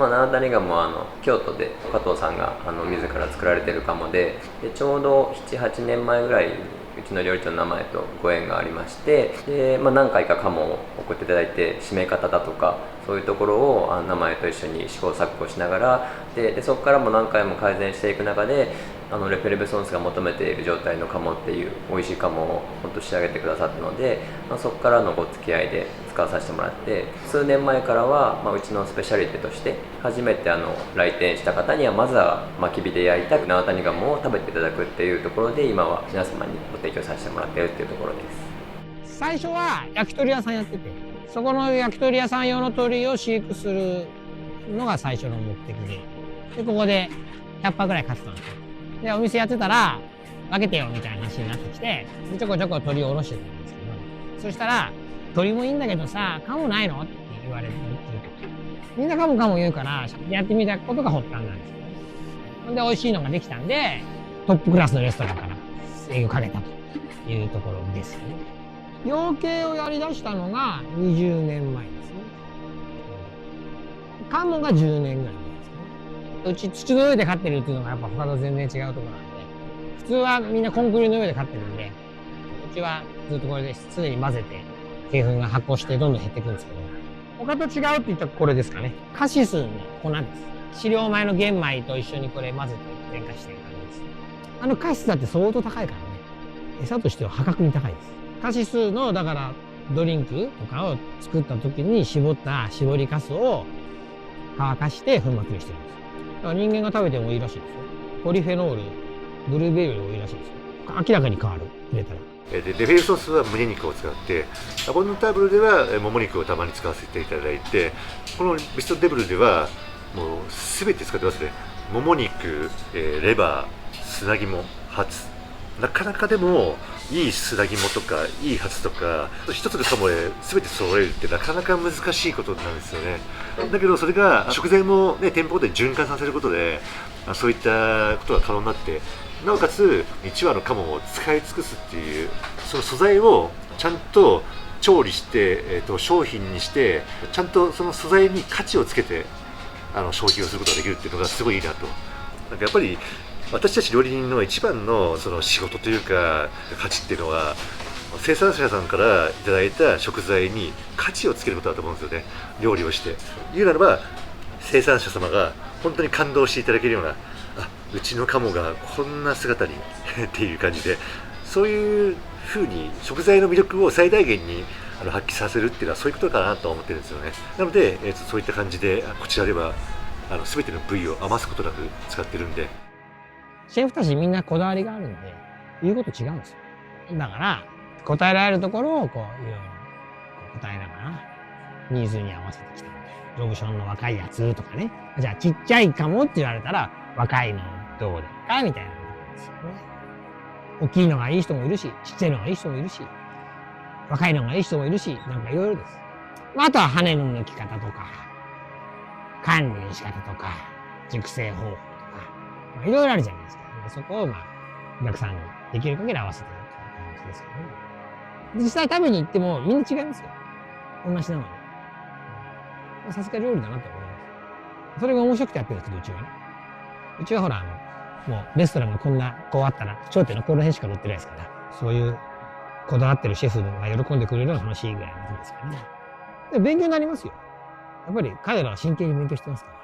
七谷鴨は京都で加藤さんが自ら作られている鴨で、ちょうど78年前ぐらいにうちの料理長の名前とご縁がありまして、で、何回か鴨を送っていただいて、締め方だとかそういうところを名前と一緒に試行錯誤しながら、でそこからも何回も改善していく中でレペレブソンスが求めている状態の鴨っていう美味しい鴨を本当仕上げてくださったので、そこからのご付き合いで使わさせてもらって、数年前からは、うちのスペシャリテとして初めて来店した方にはまずは薪火で焼いた七谷鴨を食べていただくっていうところで、今は皆様にご提供させてもらっているっていうところです。最初は焼き鳥屋さんやってて、そこの焼き鳥屋さん用の鳥を飼育するのが最初の目的で、ここで100羽ぐらい飼ってたんですよ。で、お店やってたら分けてよみたいな話になってきて、ちょこちょこ鳥を下ろしてたんですけど、そしたら鳥もいいんだけどさ、鴨ないのって言われる。みんな鴨言うからやってみたことが発端なんですよ。ほんで美味しいのができたんで、トップクラスのレストランから営業かけたというところですよね。養鶏をやりだしたのが20年前ですね。鴨が10年ぐらい前ですね。うち土の上で飼ってるっていうのがやっぱ他と全然違うところなんで、普通はみんなコンクリの上で飼ってるんで、うちはずっとこれで常に混ぜて鶏粉が発酵してどんどん減っていくんですけど、他と違うって言ったらこれですかね。カシスの粉です。飼料米の玄米と一緒にこれ混ぜて添加している感じです。カシスだって相当高いからね。餌としては破格に高いです。カシスのだからドリンクとかを作った時に絞った搾りかすを乾かして粉末にしてるんです。だから人間が食べてもいいらしいですよ。ポリフェノール、ブルーベリーよりもいいらしいですよ。明らかに変わる、入れたら。でレフェルソースは胸肉を使って、アボンタブルではもも肉をたまに使わせていただいて、このビストデブルではもう全て使ってますね。もも肉、レバー、砂肝、ハツ。なかなかでもいい砂肝とかいいハツとか一つの鴨で全て揃えるってなかなか難しいことなんですよね。だけどそれが食材もね、店舗で循環させることでそういったことが可能になって、なおかつ1羽の鴨を使い尽くすっていう、その素材をちゃんと調理して、商品にしてちゃんとその素材に価値をつけて消費をすることができるっていうのがすごいいいなと。なんかやっぱり私たち料理人の一番のその仕事というか価値っていうのは、生産者さんからいただいた食材に価値をつけることだと思うんですよね。料理をして言うならば、生産者様が本当に感動していただけるような、うちの鴨がこんな姿にっていう感じで、そういうふうに食材の魅力を最大限に発揮させるっていうのはそういうことかなと思ってるんですよね。なので、そういった感じでこちらでは全ての部位を余すことなく使ってるんで。シェフたちみんなこだわりがあるんで、言うこと違うんですよ。だから、答えられるところをこう、いろいろ答えながら、ニーズに合わせてきたので、ロブションの若いやつとかね。じゃあ、ちっちゃいかもって言われたら、若いのどうですかみたいなことですよね。大きいのがいい人もいるし、ちっちゃいのがいい人もいるし、若いのがいい人もいるし、なんかいろいろです。あとは羽の抜き方とか、管理の仕方とか、熟成方法とか、いろいろあるじゃないですか。そこをお客さんにできる限り合わせていく感じですよね。実際食べに行ってもみんな違いますよ。同じなのに。さすが料理だなと思います。それが面白くてやってるんですけど、うちはね。うちはほら、もうレストランがこうあったら、頂点のこの辺しか載ってないですから、そういうこだわってるシェフが喜んでくれるのが楽しいぐらいのことですからね。で勉強になりますよ。やっぱり彼らは真剣に勉強してますから。